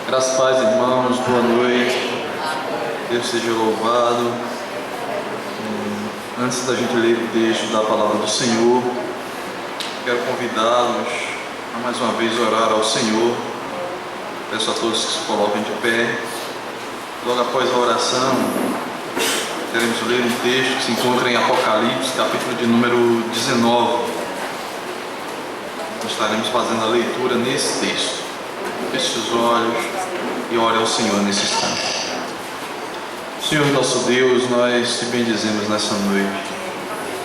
Graças a paz, irmãos, boa noite. Deus seja louvado. Antes da gente ler o texto da palavra do Senhor, quero convidá-los a mais uma vez orar ao Senhor. Peço a todos que se coloquem de pé. Logo após a oração, queremos ler um texto que se encontra em Apocalipse, capítulo de número 19. Nós estaremos fazendo a leitura nesse texto. Feche os olhos e ore ao Senhor nesse instante. Senhor nosso Deus, nós te bendizemos nessa noite.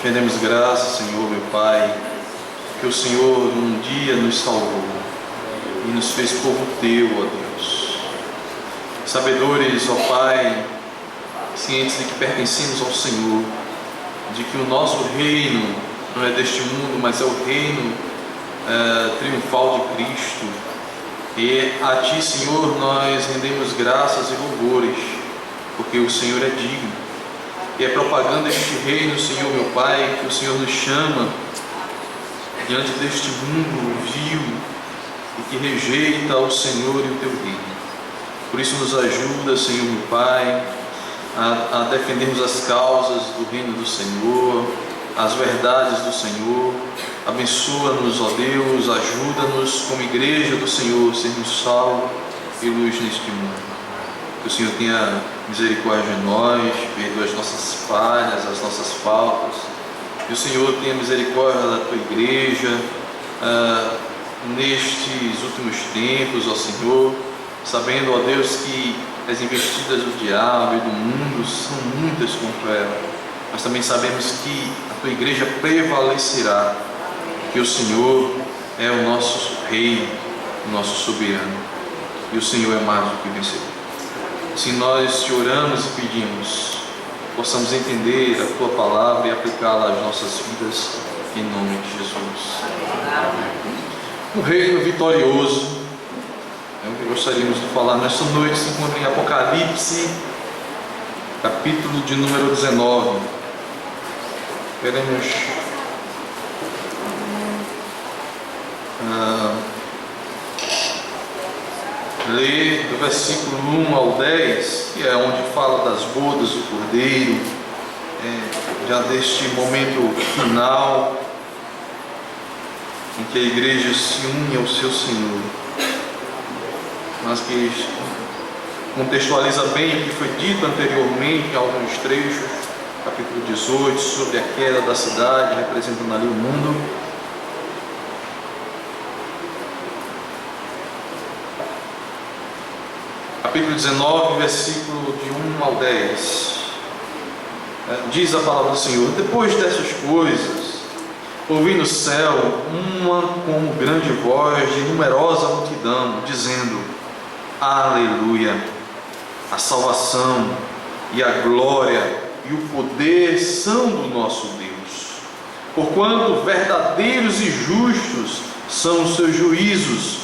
Rendemos graças, Senhor, meu Pai, que o Senhor um dia nos salvou e nos fez povo teu, ó Deus. Sabedores, ó Pai, cientes de que pertencemos ao Senhor, de que o nosso reino não é deste mundo, mas é o reino triunfal de Cristo. E a Ti, Senhor, nós rendemos graças e louvores, porque o Senhor é digno. E é propagando este reino, Senhor, meu Pai, que o Senhor nos chama diante deste mundo vil e que rejeita o Senhor e o Teu reino. Por isso nos ajuda, Senhor, meu Pai, a defendermos as causas do reino do Senhor, as verdades do Senhor. Abençoa-nos, ó Deus, ajuda-nos como igreja do Senhor, sermos sal e luz neste mundo. Que o Senhor tenha misericórdia de nós, perdoa as nossas falhas, as nossas faltas. Que o Senhor tenha misericórdia da Tua igreja nestes últimos tempos, ó Senhor, sabendo, ó Deus, que as investidas do diabo e do mundo são muitas contra ela, mas também sabemos que a Tua igreja prevalecerá, que o Senhor é o nosso Rei, o nosso soberano, e o Senhor é mais do que vencedor. Se nós te oramos e pedimos, possamos entender a Tua palavra e aplicá-la às nossas vidas, em nome de Jesus. O reino vitorioso é o que gostaríamos de falar nesta noite. Se encontra em Apocalipse, capítulo de número 19. Queremos ler do versículo 1 ao 10, que é onde fala das bodas do Cordeiro, já deste momento final em que a igreja se une ao seu Senhor, mas que contextualiza bem o que foi dito anteriormente em alguns trechos, capítulo 18, sobre a queda da cidade, representando ali o mundo. Capítulo 19, versículo de 1 ao 10, diz a palavra do Senhor: depois dessas coisas, ouvi no céu uma como grande voz de numerosa multidão, dizendo: Aleluia! A salvação e a glória e o poder são do nosso Deus, porquanto verdadeiros e justos são os seus juízos,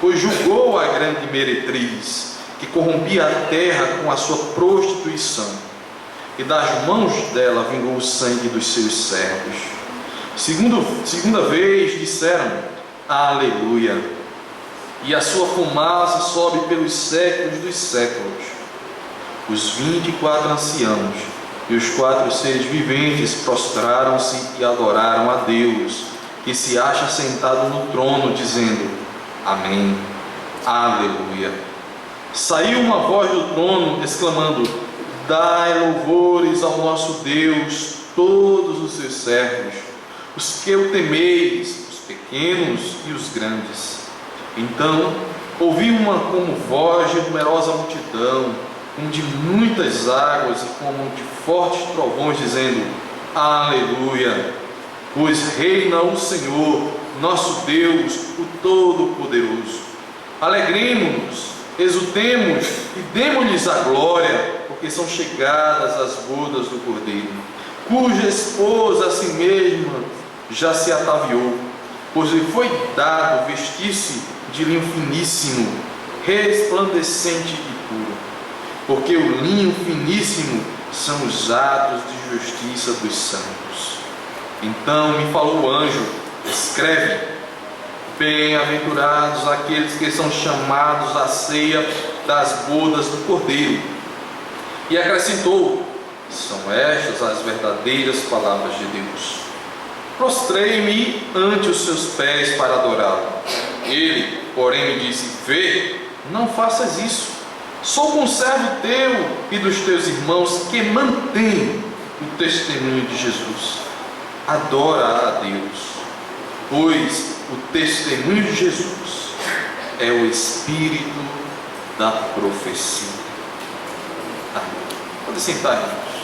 pois julgou a grande meretriz, que corrompia a terra com a sua prostituição, e das mãos dela vingou o sangue dos seus servos. Segunda vez disseram: Aleluia! E a sua fumaça sobe pelos séculos dos séculos. Os 24 anciãos e os 4 seres viventes prostraram-se e adoraram a Deus, que se acha sentado no trono, dizendo: Amém, Aleluia! Saiu uma voz do trono, exclamando: Dai louvores ao nosso Deus, todos os seus servos, os que o temeis, os pequenos e os grandes. Então ouvi uma como voz de numerosa multidão, como de muitas águas e como de fortes trovões, dizendo: Aleluia! Pois reina o Senhor, nosso Deus, o Todo-Poderoso. Alegremo-nos, exultemos e demo-lhes a glória, porque são chegadas as bodas do Cordeiro, cuja esposa a si mesma já se ataviou, pois lhe foi dado vestir-se de linho finíssimo, resplandecente e puro, porque o linho finíssimo são os atos de justiça dos santos. Então me falou o anjo: escreve: Bem-aventurados aqueles que são chamados à ceia das bodas do Cordeiro. E acrescentou: são estas as verdadeiras palavras de Deus. Prostrei-me ante os seus pés para adorá-lo. Ele, porém, me disse: vê, não faças isso. Sou conservo teu e dos teus irmãos que mantêm o testemunho de Jesus. Adora a Deus, pois o testemunho de Jesus é o espírito da profecia. Amém. Pode sentar, irmãos.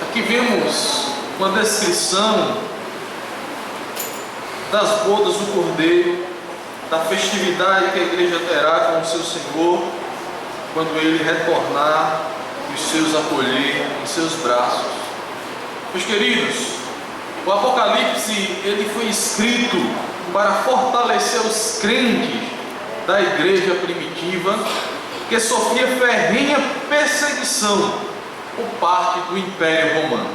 Aqui vemos uma descrição das bodas do Cordeiro, da festividade que a igreja terá com o seu Senhor, quando ele retornar e os seus acolher em seus braços. Meus queridos, o Apocalipse ele foi escrito para fortalecer os crentes da igreja primitiva, que sofria ferrenha perseguição por parte do Império Romano.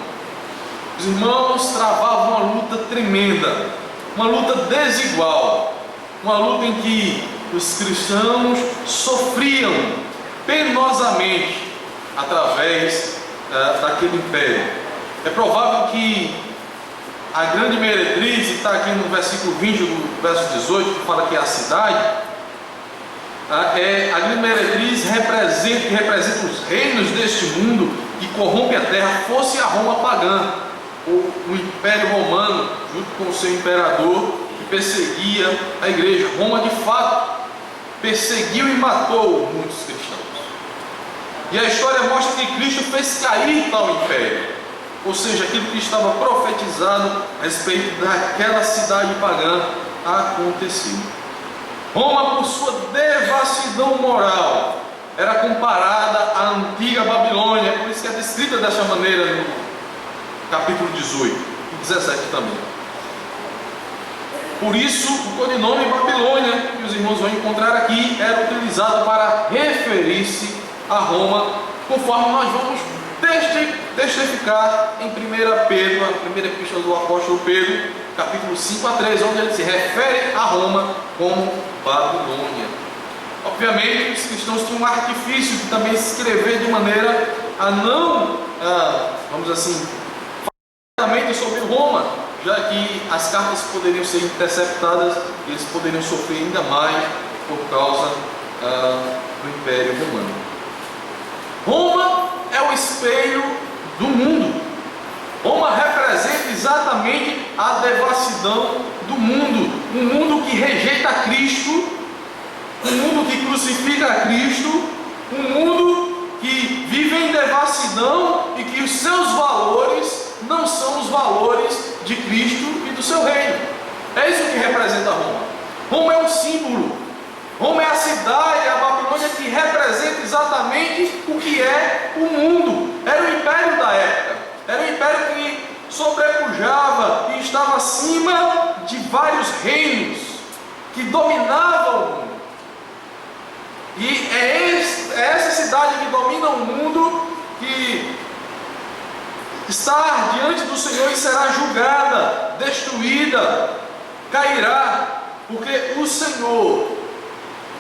Os irmãos travavam uma luta tremenda, uma luta desigual, uma luta em que os cristãos sofriam penosamente através daquele império. É provável que a grande meretriz, está aqui no versículo 20 do verso 18, que fala que é a cidade, a grande meretriz que representa os reinos deste mundo que corrompe a terra, fosse a Roma pagã, ou o Império Romano, junto com o seu imperador, que perseguia a igreja. Roma, de fato, perseguiu e matou muitos cristãos. E a história mostra que Cristo fez cair tal império, ou seja, aquilo que estava profetizado a respeito daquela cidade pagã aconteceu. Roma, por sua devassidão moral, era comparada à antiga Babilônia, por isso que é descrita dessa maneira no capítulo 18 e 17 também. Por isso, o codinome Babilônia, que os irmãos vão encontrar aqui, era utilizado para referir-se a Roma, conforme nós vamos testificar em 1 Pedro, a primeira epístola do apóstolo Pedro, capítulo 5 a 3, onde ele se refere a Roma como Babilônia. Obviamente, os cristãos tinham um artifício de também se escrever de maneira a não, vamos assim, falar sobre Roma, já que as cartas poderiam ser interceptadas e eles poderiam sofrer ainda mais por causa do Império Romano. Roma é o espelho do mundo. Roma representa exatamente a devassidão do mundo, um mundo que rejeita Cristo, um mundo que crucifica a Cristo, um mundo que vive em devassidão e que os seus valores não são os valores de Cristo e do seu reino. É isso que representa Roma. Roma é um símbolo. Roma é a cidade, a Babilônia, que representa exatamente o que é o mundo. Era o império da época. Era um império que sobrepujava e estava acima de vários reinos que dominavam o mundo. E é essa cidade que domina o mundo que está diante do Senhor e será julgada, destruída, cairá, porque o Senhor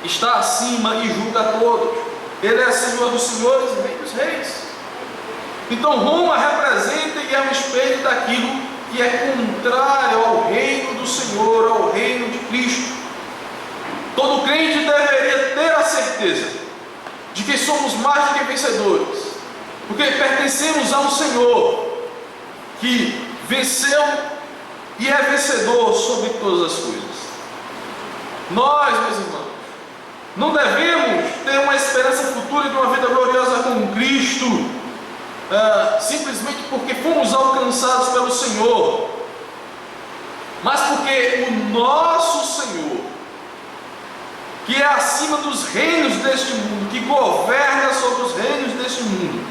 está acima e julga a todos. Ele é Senhor dos senhores e Rei dos reis. Então Roma representa e é um espelho daquilo que é contrário ao reino do Senhor, ao reino de Cristo. Todo crente deveria ter a certeza de que somos mais do que vencedores, porque pertencemos a um Senhor que venceu e é vencedor sobre todas as coisas. Nós, meus irmãos, não devemos ter uma esperança futura de uma vida gloriosa com Cristo, simplesmente porque fomos alcançados pelo Senhor, mas porque o nosso Senhor, que é acima dos reinos deste mundo, que governa sobre os reinos deste mundo,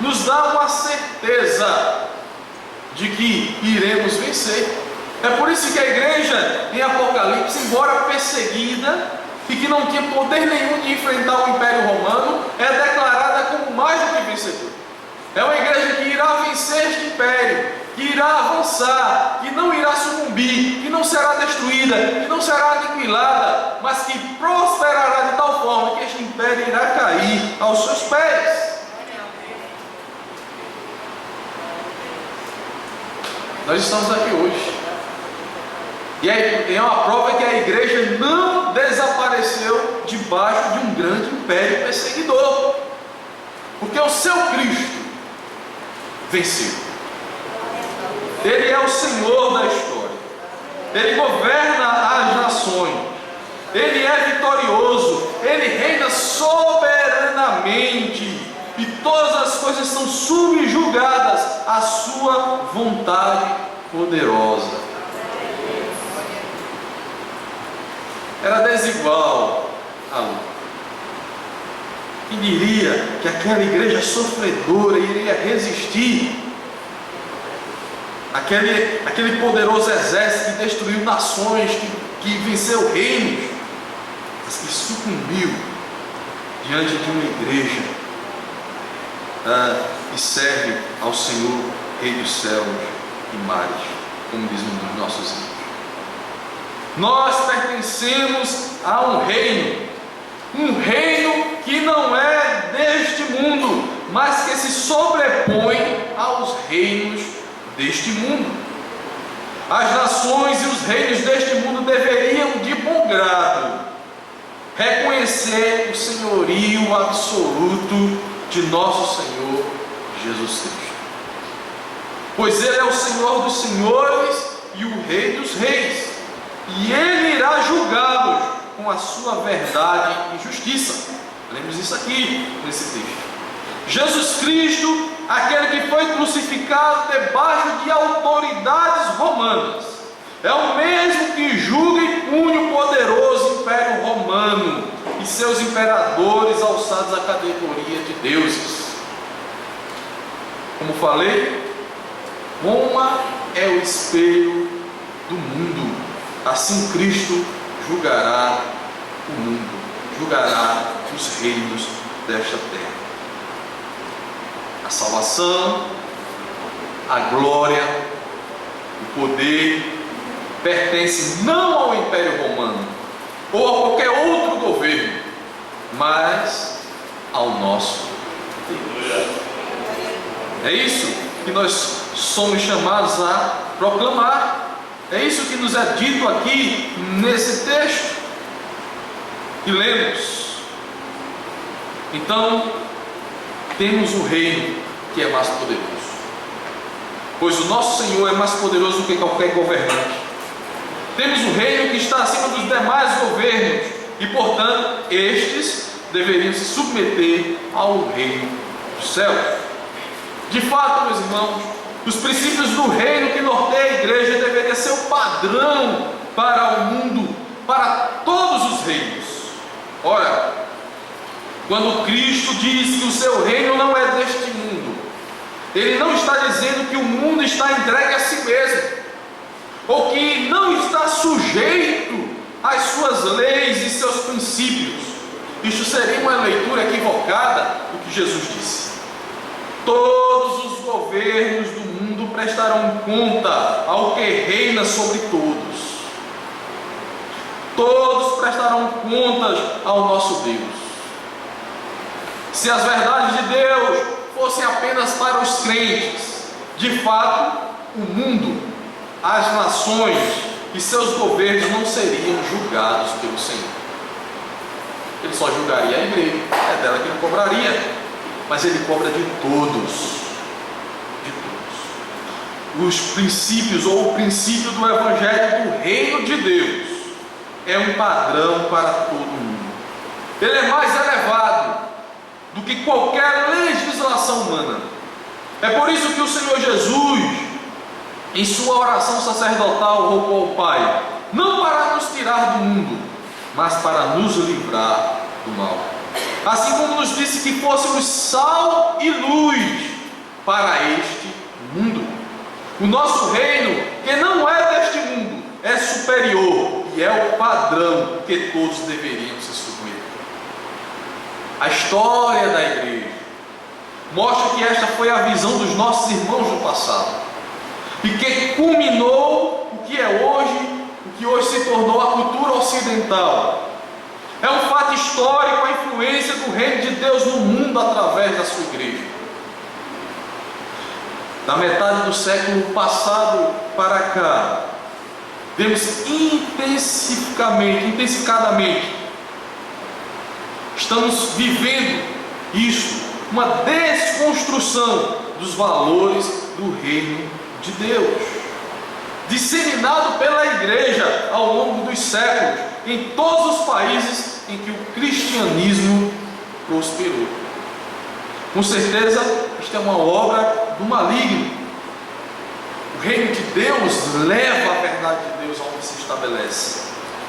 nos dá uma certeza de que iremos vencer. É por isso que a igreja em Apocalipse, embora perseguida e que não tinha poder nenhum de enfrentar o Império Romano, é declarada como mais do que vencedor. É uma igreja que irá vencer este império, que irá avançar, que não irá sucumbir, que não será destruída, que não será aniquilada, mas que prosperará de tal forma que este império irá cair aos seus pés. Nós estamos aqui hoje. E é uma prova que a igreja não desapareceu debaixo de um grande império perseguidor. Porque o seu Cristo venceu. Ele é o Senhor da história. Ele governa as nações. Ele é vitorioso. Ele reina soberanamente. E todas as coisas são subjugadas à sua vontade poderosa. Era desigual a luta. Quem diria que aquela igreja sofredora iria resistir aquele poderoso exército que destruiu nações, que venceu reinos, mas que sucumbiu diante de uma igreja que serve ao Senhor, Rei dos céus e mares, como diz um dos nossos hinos. Nós pertencemos a um reino que não é deste mundo, mas que se sobrepõe aos reinos deste mundo. As nações e os reinos deste mundo deveriam de bom grado reconhecer o senhorio absoluto de nosso Senhor Jesus Cristo, pois Ele é o Senhor dos senhores e o Rei dos reis, e Ele irá julgá-los com a sua verdade e justiça. Lembremos isso aqui nesse texto. Jesus Cristo, aquele que foi crucificado debaixo de autoridades romanas, é o mesmo que julga e pune o poderoso império romano e seus imperadores alçados à categoria de deuses. Como falei, Roma é o espelho do mundo. Assim Cristo julgará o mundo, julgará os reinos desta terra. A salvação, a glória, o poder pertence não ao Império Romano ou a qualquer outro governo, mas ao nosso Deus. É isso que nós somos chamados a proclamar. É isso que nos é dito aqui nesse texto que lemos. Então, temos o reino que é mais poderoso, pois o nosso Senhor é mais poderoso do que qualquer governante. Temos o reino que está acima dos demais governos e, portanto, estes deveriam se submeter ao reino dos céus. De fato, meus irmãos, os princípios do reino que norteia a igreja deveria ser o padrão para o mundo, para todos os reinos. Ora, quando Cristo diz que o seu reino não é deste mundo, Ele não está dizendo que o mundo está entregue a si mesmo, ou que não está sujeito às suas leis e seus princípios. Isto seria uma leitura equivocada do que Jesus disse. Todos os governos do mundo prestarão conta ao que reina sobre todos. Todos prestarão contas ao nosso Deus. Se as verdades de Deus fossem apenas para os crentes, de fato, o mundo, as nações e seus governos não seriam julgados pelo Senhor. Ele só julgaria a igreja, é dela que ele cobraria, mas ele cobra de todos. De todos. Os princípios ou o princípio do Evangelho do Reino de Deus é um padrão para todo mundo. Ele é mais elevado do que qualquer legislação humana. É por isso que o Senhor Jesus, em sua oração sacerdotal, rogou ao Pai, não para nos tirar do mundo, mas para nos livrar do mal. Assim como nos disse que fôssemos sal e luz para este mundo. O nosso reino, que não é deste mundo, é superior e é o padrão que todos deveriam se submeter. A história da igreja mostra que esta foi a visão dos nossos irmãos do passado, e que culminou o que é hoje, o que hoje se tornou a cultura ocidental. É um fato histórico a influência do reino de Deus no mundo através da sua igreja. Da metade do século passado para cá, vemos intensificadamente, estamos vivendo isto, uma desconstrução dos valores do reino de Deus, disseminado pela igreja ao longo dos séculos, em todos os países em que o cristianismo prosperou. Com certeza, isto é uma obra do maligno. O reino de Deus leva a verdade de Deus aonde se estabelece.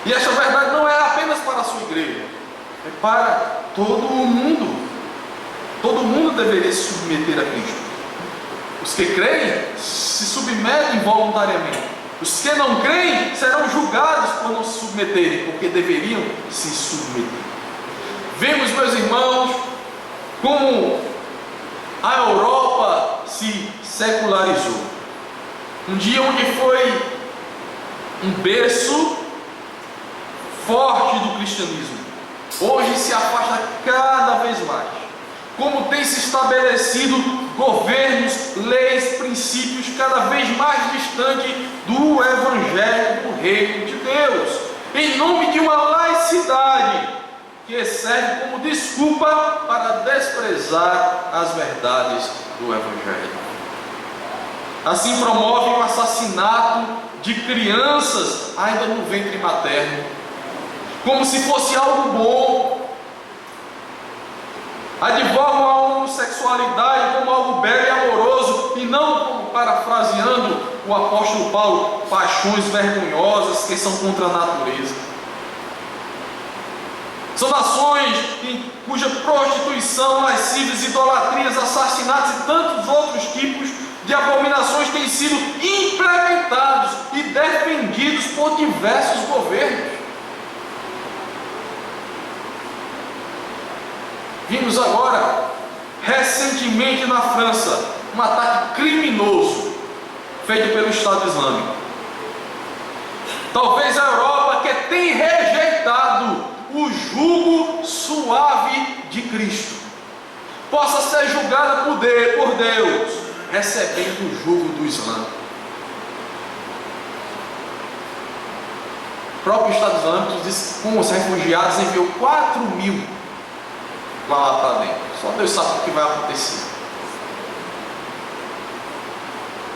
E esta verdade não é apenas para a sua igreja, é para todo o mundo. Todo mundo deveria se submeter a Cristo. Os que creem se submetem voluntariamente. Os que não creem serão julgados por não se submeterem, porque deveriam se submeter. Vemos, meus irmãos, como a Europa se secularizou. Um dia onde foi um berço forte do cristianismo, hoje se afasta cada vez mais. Como tem se estabelecido governos, leis, princípios cada vez mais distantes do Evangelho do Reino de Deus, em nome de uma laicidade que serve como desculpa para desprezar as verdades do Evangelho. Assim promovem o assassinato de crianças ainda no ventre materno, como se fosse algo bom. Advogam a homossexualidade como algo belo e amoroso, e não, como parafraseando o apóstolo Paulo, paixões vergonhosas que são contra a natureza. São nações cuja prostituição, lascívias, idolatrias, assassinatos e tantos outros tipos de abominações têm sido implementados e defendidos por diversos governos. Vimos agora, recentemente na França, um ataque criminoso feito pelo Estado Islâmico. Talvez a Europa, que tem rejeitado o jugo suave de Cristo, possa ser julgada por Deus, recebendo o jugo do Islã. O próprio Estado Islâmico diz que com os refugiados enviou 4.000 lá para dentro. Só Deus sabe o que vai acontecer.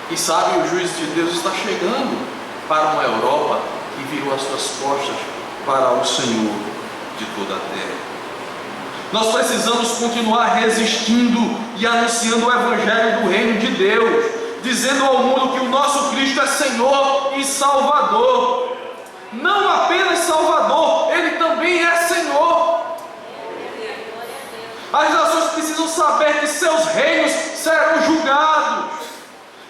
E sabe, o juízo de Deus está chegando para uma Europa que virou as suas costas para o Senhor de toda a terra. Nós precisamos continuar resistindo e anunciando o Evangelho do Reino de Deus, dizendo ao mundo que o nosso Cristo é Senhor e Salvador. Não apenas Salvador, Ele também é Senhor. As nações precisam saber que seus reinos serão julgados,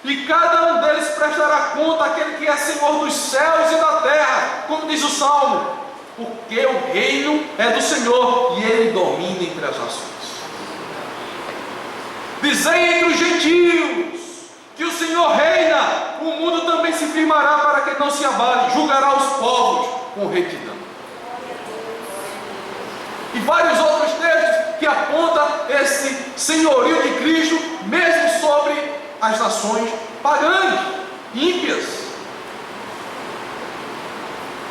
e cada um deles prestará conta àquele que é Senhor dos céus e da terra, como diz o Salmo, porque o reino é do Senhor e Ele domina entre as nações. Dizei entre os gentios que o Senhor reina, o mundo também se firmará para que não se abale, julgará os povos com retidão. E vários outros textos que apontam esse senhorio de Cristo, mesmo sobre as nações pagãs, ímpias.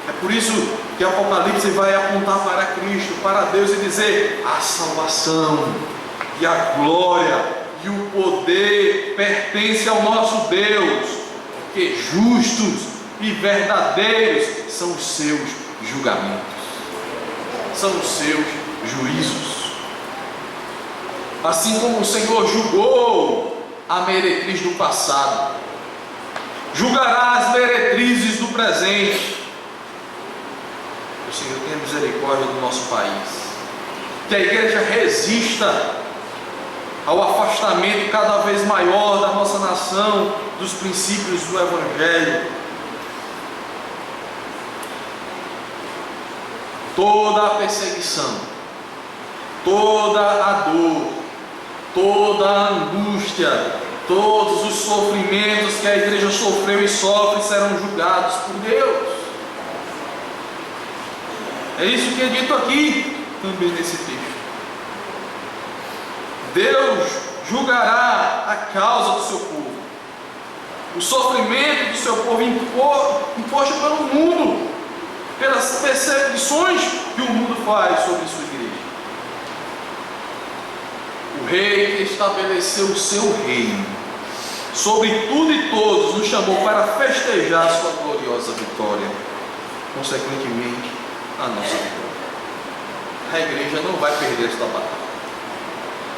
É por isso que Apocalipse vai apontar para Cristo, para Deus, e dizer: a salvação e a glória e o poder pertence ao nosso Deus, porque justos e verdadeiros são os seus julgamentos, são os seus juízos. Assim como o Senhor julgou a meretriz do passado, julgará as meretrizes do presente. O Senhor tenha misericórdia do nosso país, que a igreja resista ao afastamento cada vez maior da nossa nação dos princípios do Evangelho. Toda a perseguição, toda a dor, toda a angústia, todos os sofrimentos que a igreja sofreu e sofre serão julgados por Deus. É isso que é dito aqui também nesse texto. Deus julgará a causa do seu povo, o sofrimento do seu povo imposto pelo mundo, pelas perseguições que o mundo faz sobre sua igreja. O rei que estabeleceu o seu reino sobre tudo e todos nos chamou para festejar sua gloriosa vitória, consequentemente a nossa vitória. A igreja não vai perder esta batalha.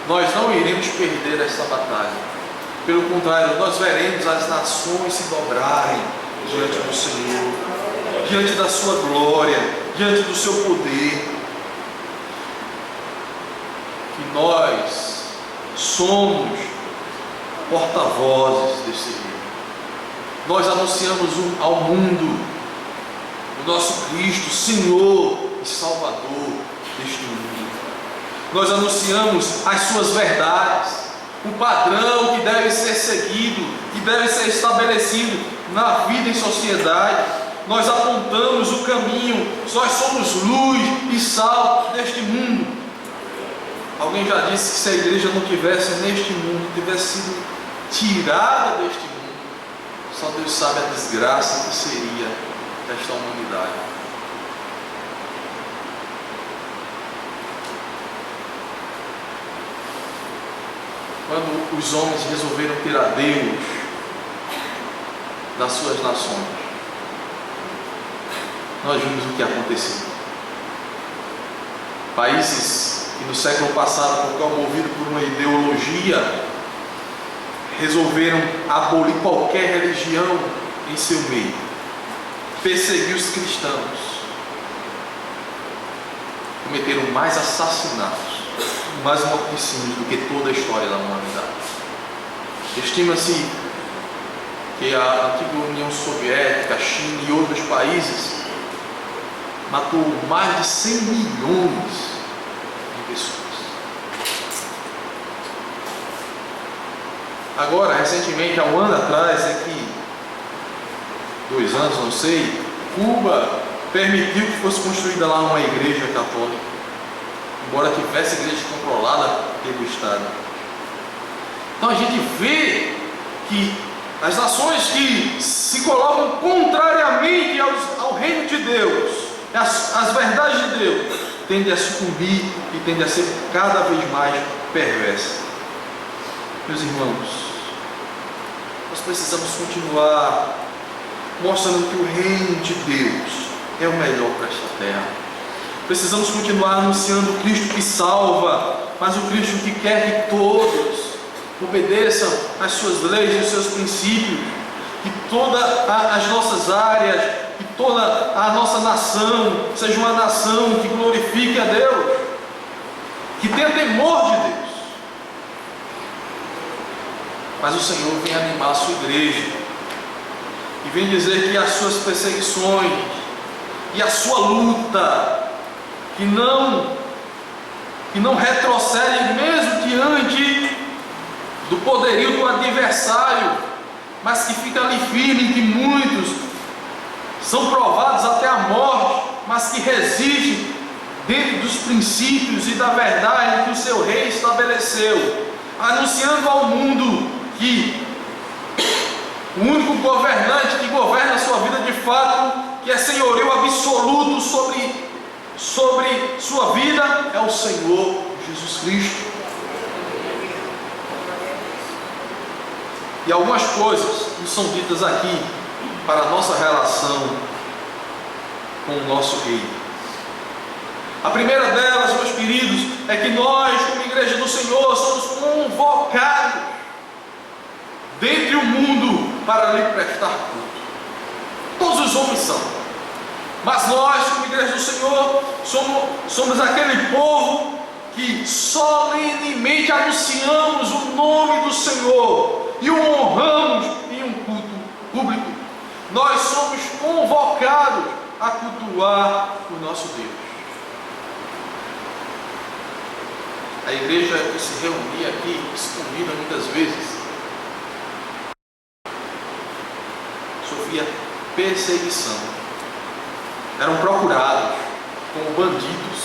Nós não iremos perder esta batalha. Pelo contrário, nós veremos as nações se dobrarem diante do Senhor, diante da sua glória, diante do seu poder. E nós somos porta-vozes desse reino. Nós anunciamos ao mundo o nosso Cristo, Senhor e Salvador deste mundo. Nós anunciamos as suas verdades, o padrão que deve ser seguido, que deve ser estabelecido na vida em sociedade. Nós apontamos o caminho, nós somos luz e sal deste mundo. Alguém já disse que se a igreja não tivesse neste mundo, tivesse sido tirada deste mundo, só Deus sabe a desgraça que seria esta humanidade. Quando os homens resolveram tirar Deus das suas nações, nós vimos o que aconteceu. Países que no século passado, movidos por uma ideologia, resolveram abolir qualquer religião em seu meio, perseguir os cristãos, cometeram mais assassinatos, mais morticínios do que toda a história da humanidade. Estima-se que a antiga União Soviética, a China e outros países matou mais de 100 milhões de pessoas. Agora, recentemente, há um ano atrás, 2 anos, não sei, Cuba permitiu que fosse construída lá uma igreja católica, embora tivesse igreja controlada pelo Estado. Então a gente vê que as nações que se colocam contrariamente ao reino de Deus, às verdades de Deus, tendem a sucumbir e tendem a ser cada vez mais perversas. Meus irmãos, nós precisamos continuar mostrando que o reino de Deus é o melhor para esta terra. Precisamos continuar anunciando o Cristo que salva, mas o Cristo que quer que todos obedeçam às suas leis e os seus princípios, que todas as nossas áreas, que toda a nossa nação seja uma nação que glorifique a Deus, que tenha temor de Deus. Mas o Senhor vem animar a sua igreja e vem dizer que as suas perseguições e a sua luta, que não retrocede mesmo diante do poderio do adversário, mas que fica ali firme, que muitos são provados até a morte, mas que resistem dentro dos princípios e da verdade que o seu rei estabeleceu, anunciando ao mundo que o único governante que governa a sua vida de fato, que é senhorio absoluto sobre sua vida, é o Senhor Jesus Cristo. E algumas coisas nos são ditas aqui para a nossa relação com o nosso Rei. A primeira delas, meus queridos, é que nós, como igreja do Senhor, somos convocados dentre o mundo para lhe prestar culto. Todos os homens são, mas nós, como igreja do Senhor, somos aquele povo que solenemente anunciamos o nome do Senhor e o honramos em um culto público. Nós somos convocados a cultuar o nosso Deus. A igreja que se reunia aqui, escondida muitas vezes, sofria perseguição. Eram procurados como bandidos.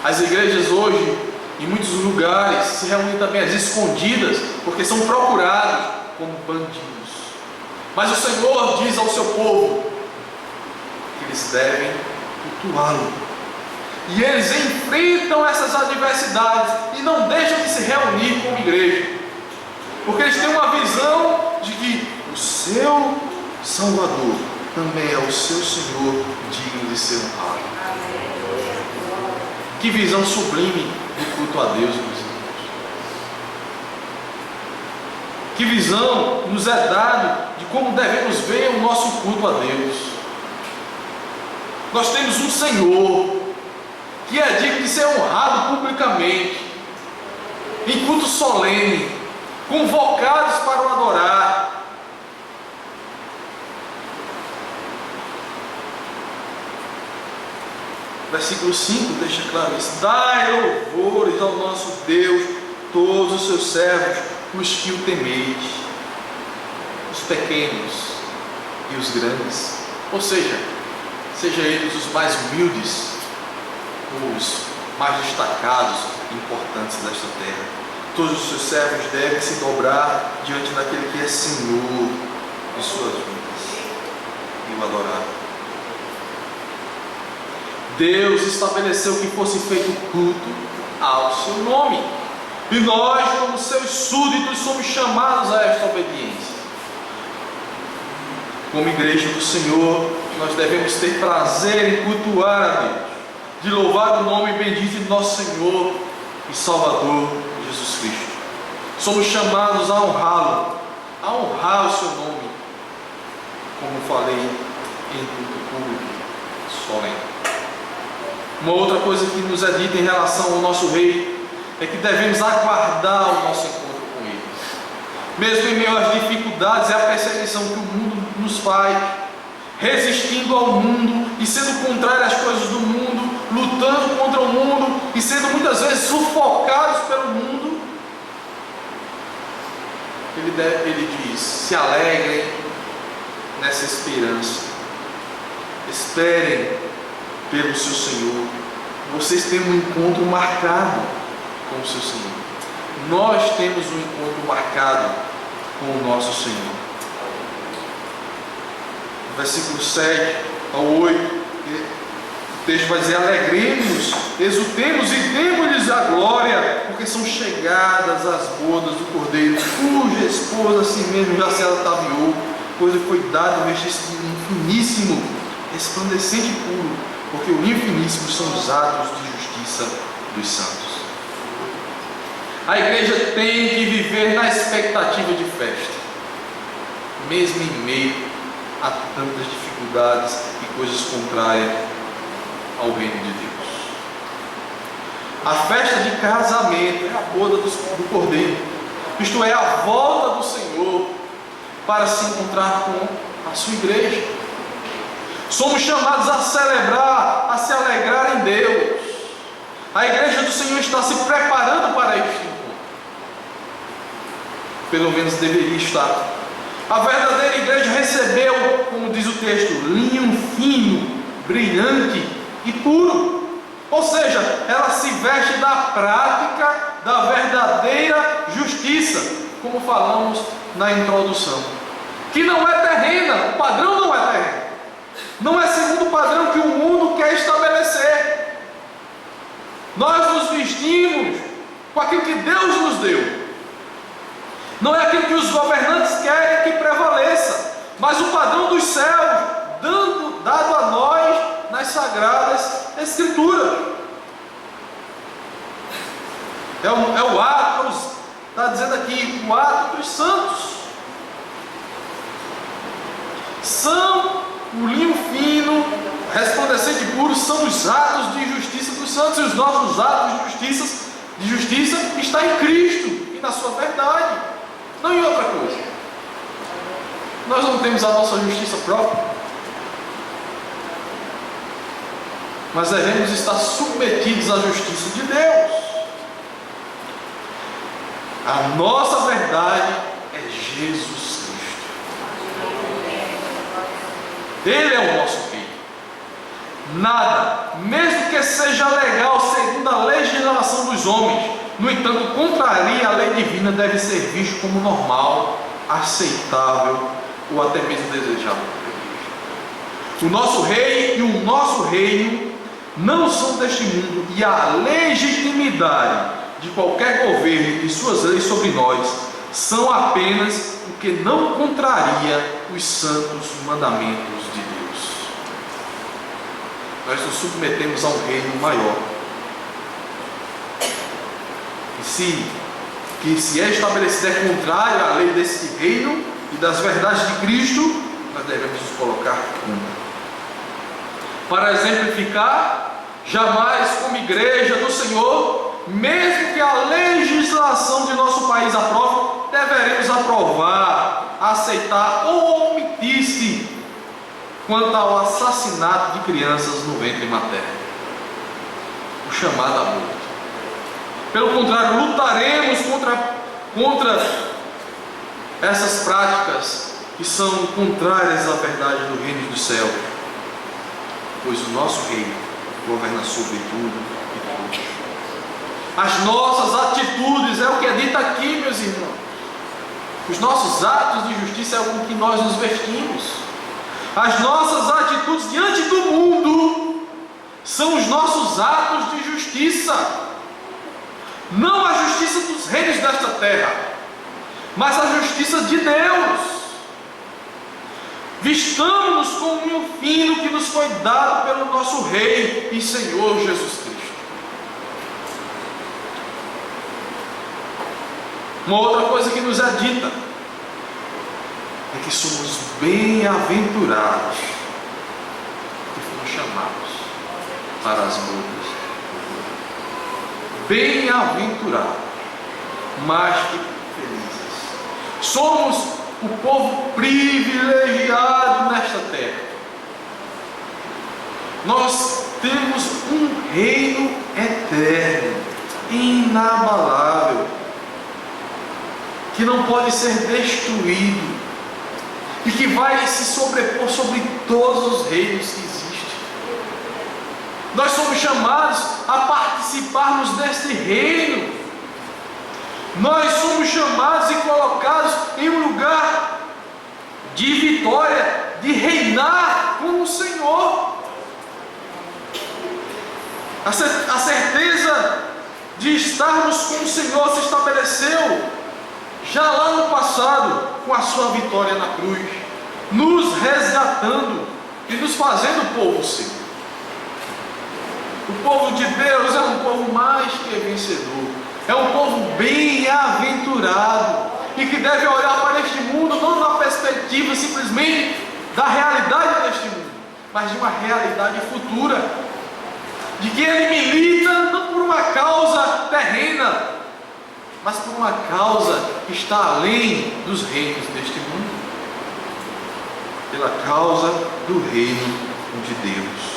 As igrejas hoje, em muitos lugares, se reúnem também às escondidas, porque são procurados como bandidos. Mas o Senhor diz ao seu povo que eles devem cultuá-lo. E eles enfrentam essas adversidades e não deixam de se reunir como igreja, porque eles têm uma visão de que o seu Salvador também é o seu Senhor, digno de ser honrado. Que visão sublime do culto a Deus, meus irmãos. Que visão nos é dado de como devemos ver o nosso culto a Deus. Nós temos um Senhor que é digno de ser honrado publicamente, em culto solene, convocados para o adorar. Versículo 5 deixa claro isso: dai louvores ao nosso Deus, todos os seus servos, os que o temeis, os pequenos e os grandes. Ou seja eles os mais humildes, os mais destacados e importantes desta terra. Todos os seus servos devem se dobrar diante daquele que é Senhor de suas vidas e o adorar. Deus estabeleceu que fosse feito culto ao seu nome, e nós, como seus súditos, somos chamados a esta obediência. Como igreja do Senhor, nós devemos ter prazer em cultuar a Deus, de louvar o nome bendito de nosso Senhor e Salvador Jesus Cristo. Somos chamados a honrá-lo, a honrar o seu nome, como falei, em culto público solene. Uma outra coisa que nos é dita em relação ao nosso Rei é que devemos aguardar o nosso encontro com Ele. Mesmo em meio às dificuldades e à perseguição que o mundo nos faz, resistindo ao mundo e sendo contrário às coisas do mundo, lutando contra o mundo e sendo muitas vezes sufocados pelo mundo, ele diz: se alegrem nessa esperança, esperem pelo seu Senhor. Vocês têm um encontro marcado com o seu Senhor. Nós temos um encontro marcado com o nosso Senhor. Versículo 7 ao 8, o texto vai dizer: alegremos, exultemos e demos-lhes a glória, porque são chegadas as bodas do Cordeiro, cuja esposa assim mesmo já se ataviou, pois lhe foi dado este infiníssimo, resplandecente e puro, porque o infiníssimo são os atos de justiça dos santos. A igreja tem que viver na expectativa de festa, mesmo em meio a tantas dificuldades e coisas contrárias ao reino de Deus. A festa de casamento é a boda do Cordeiro, isto é, a volta do Senhor para se encontrar com a sua igreja. Somos chamados a celebrar, a se alegrar em Deus. A igreja do Senhor está se preparando para este encontro. Pelo menos deveria estar. A verdadeira igreja recebeu, como diz o texto, linho fino, brilhante e puro. Ou seja, ela se veste da prática da verdadeira justiça, como falamos na introdução, que não é terrena. O padrão não é terreno, não é segundo o padrão que o mundo quer estabelecer. Nós nos vestimos com aquilo que Deus nos deu. Não é aquilo que os governantes querem que prevaleça, mas o padrão dos céus, dado a nós nas Sagradas Escrituras. É o ato, está dizendo aqui, o ato dos santos. São o linho fino, resplandecente e puro, são os atos de justiça dos santos, e os nossos atos de justiça está em Cristo e na sua verdade, não em outra coisa. Nós não temos a nossa justiça própria, mas devemos estar submetidos à justiça de Deus. A nossa verdade é Jesus Cristo. Ele é o nosso Rei. Nada, mesmo que seja legal segundo a legislação dos homens, no entanto, contraria a lei divina, deve ser visto como normal, aceitável ou até mesmo desejável. O nosso rei e o nosso reino não são deste mundo, e a legitimidade de qualquer governo e de suas leis sobre nós são apenas o que não contraria os santos mandamentos de Deus. Nós nos submetemos a um reino maior, que se é estabelecido é contrário à lei desse reino e das verdades de Cristo, nós devemos nos colocar contra. Para exemplificar, jamais como igreja do Senhor, mesmo que a legislação de nosso país aprove, deveremos aprovar, aceitar ou omitir-se quanto ao assassinato de crianças no ventre materno, o chamado aborto. Pelo contrário, lutaremos contra essas práticas que são contrárias à verdade do reino do céu, pois o nosso rei governa sobre tudo e todos. As nossas atitudes, é o que é dito aqui, meus irmãos. Os nossos atos de justiça é o que nós nos vestimos. As nossas atitudes diante do mundo são os nossos atos de justiça. Não a justiça dos reinos desta terra, mas a justiça de Deus. Vistamos com o vinho fino que nos foi dado pelo nosso Rei e Senhor Jesus Cristo. Uma outra coisa que nos é dita é que somos bem-aventurados que fomos chamados para as bodas. Bem-aventurados, mais que felizes. Somos o povo privilegiado nesta terra. Nós temos um reino eterno, inabalável, que não pode ser destruído e que vai se sobrepor sobre todos os reinos que existem. Nós somos chamados a participarmos deste reino. Nós somos chamados e colocados em um lugar de vitória, de reinar com o Senhor. A certeza de estarmos com o Senhor se estabeleceu já lá no passado, com a sua vitória na cruz, nos resgatando e nos fazendo povo seu. O povo de Deus é um povo mais que vencedor, é um povo bem-aventurado e que deve olhar para este mundo não na perspectiva simplesmente da realidade deste mundo, mas de uma realidade futura, de que ele milita não por uma causa terrena, mas por uma causa que está além dos reinos deste mundo, pela causa do reino de Deus.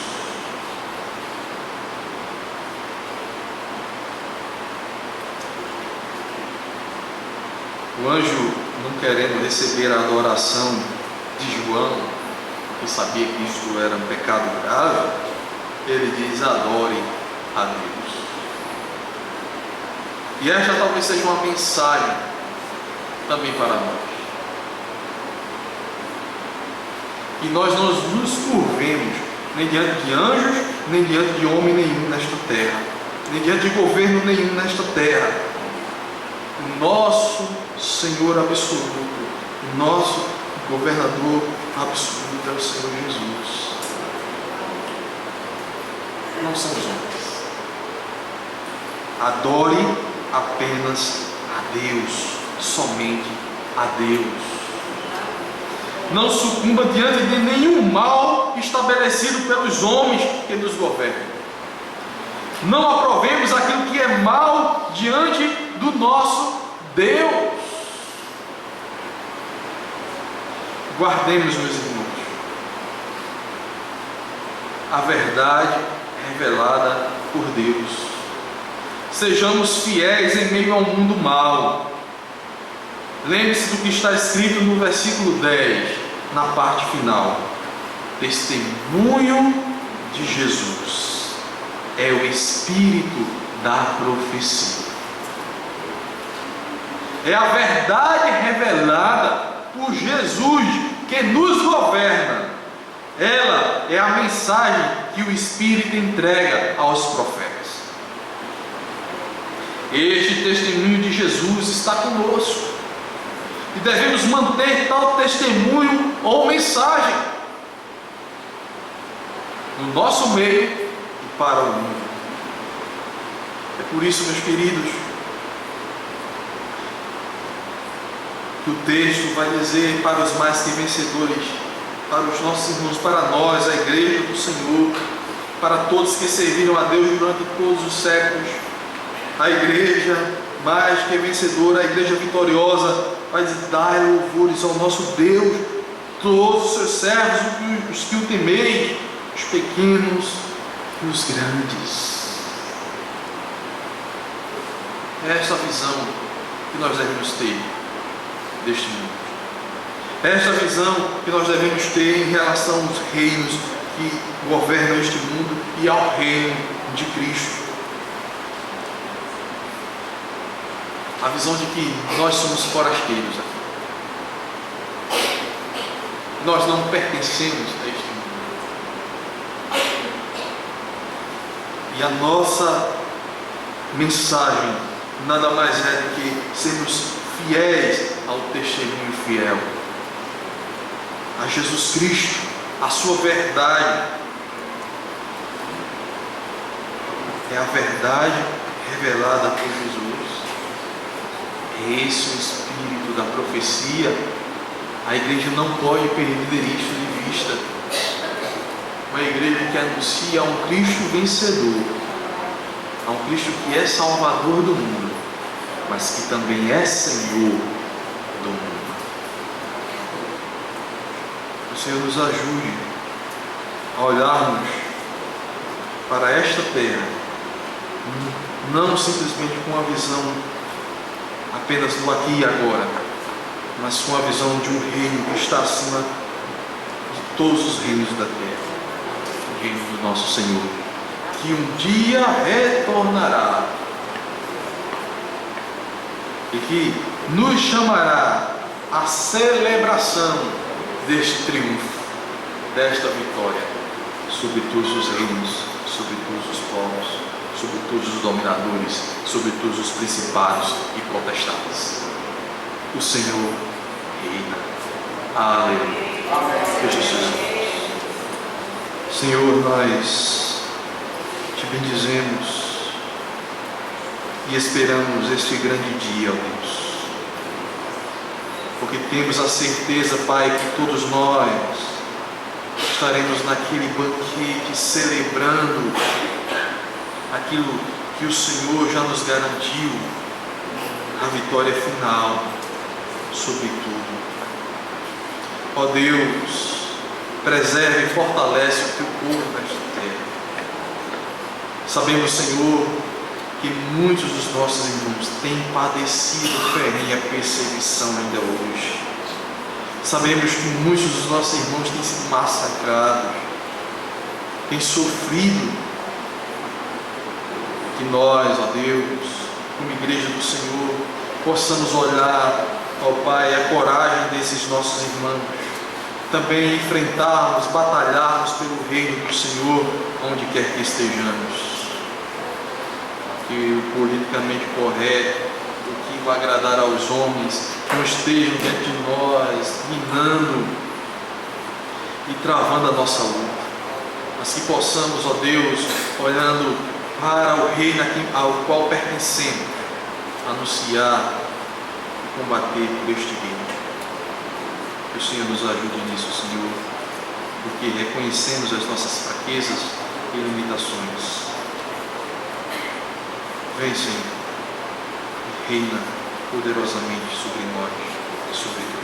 O anjo, não querendo receber a adoração de João, porque sabia que isto era um pecado grave, ele diz: adorem a Deus. E esta talvez seja uma mensagem também para nós. E nós não nos curvemos nem diante de anjos, nem diante de homem nenhum nesta terra, nem diante de governo nenhum nesta terra. O nosso Senhor absoluto, o nosso governador absoluto é o Senhor Jesus. Não são os homens. Adore apenas a Deus, somente a Deus. Não sucumba diante de nenhum mal estabelecido pelos homens que nos governam. Não aprovemos aquilo que é mal diante do nosso Deus. Guardemos, meus irmãos, a verdade revelada por Deus. Sejamos fiéis em meio a um mundo mau, Lembre-se do que está escrito no versículo 10, na parte final. Testemunho de Jesus é o espírito da profecia. É a verdade revelada por Jesus que nos governa. Ela é a mensagem que o Espírito entrega aos profetas. Este testemunho de Jesus está conosco e devemos manter tal testemunho ou mensagem no nosso meio e para o mundo. É por isso, meus queridos, que o texto vai dizer para os mais que vencedores, para os nossos irmãos, para nós, a igreja do Senhor, para todos que serviram a Deus durante todos os séculos, a igreja mais que vencedora, a igreja vitoriosa, vai dar louvores ao nosso Deus, todos os seus servos, os que o temeis, os pequenos e os grandes. É essa visão que nós devemos ter deste mundo. É essa visão que nós devemos ter em relação aos reinos que governam este mundo e ao reino de Cristo. A visão de que nós somos forasteiros aqui. Nós não pertencemos a este mundo. E a nossa mensagem nada mais é do que sermos fiéis ao testemunho fiel a Jesus Cristo, a sua verdade. É a verdade revelada por Jesus. É esse o espírito da profecia. A igreja não pode perder isso de vista. Uma igreja que anuncia a um Cristo vencedor, a um Cristo que é Salvador do mundo, mas que também é Senhor do mundo. O Senhor nos ajude a olharmos para esta terra, não simplesmente com uma visão apenas do aqui e agora, mas com a visão de um reino que está acima de todos os reinos da terra, o reino do nosso Senhor, que um dia retornará e que nos chamará à celebração deste triunfo, desta vitória sobre todos os reinos, sobre todos os povos, sobre todos os dominadores, sobre todos os principados e potestades. O Senhor reina. Aleluia. Que Jesus. Senhor, nós te bendizemos e esperamos este grande dia, ó Deus, porque temos a certeza, Pai, que todos nós estaremos naquele banquete celebrando aquilo que o Senhor já nos garantiu, a vitória final sobre tudo. Ó Deus, preserve e fortalece o teu povo nesta terra. Sabemos, Senhor, que muitos dos nossos irmãos têm padecido ferrenha perseguição ainda hoje. Sabemos que muitos dos nossos irmãos têm sido massacrados, têm sofrido. Que nós, ó Deus, como igreja do Senhor, possamos olhar, ó Pai, a coragem desses nossos irmãos, também enfrentarmos, batalharmos pelo reino do Senhor, onde quer que estejamos. Que o politicamente correto, o que vai agradar aos homens, não estejam dentro de nós, minando e travando a nossa luta, mas que possamos, ó Deus, olhando para o reino ao qual pertencemos, anunciar e combater por este reino. Que o Senhor nos ajude nisso, Senhor, porque reconhecemos as nossas fraquezas e limitações. Vem, Senhor, e reina poderosamente sobre nós e sobre tudo.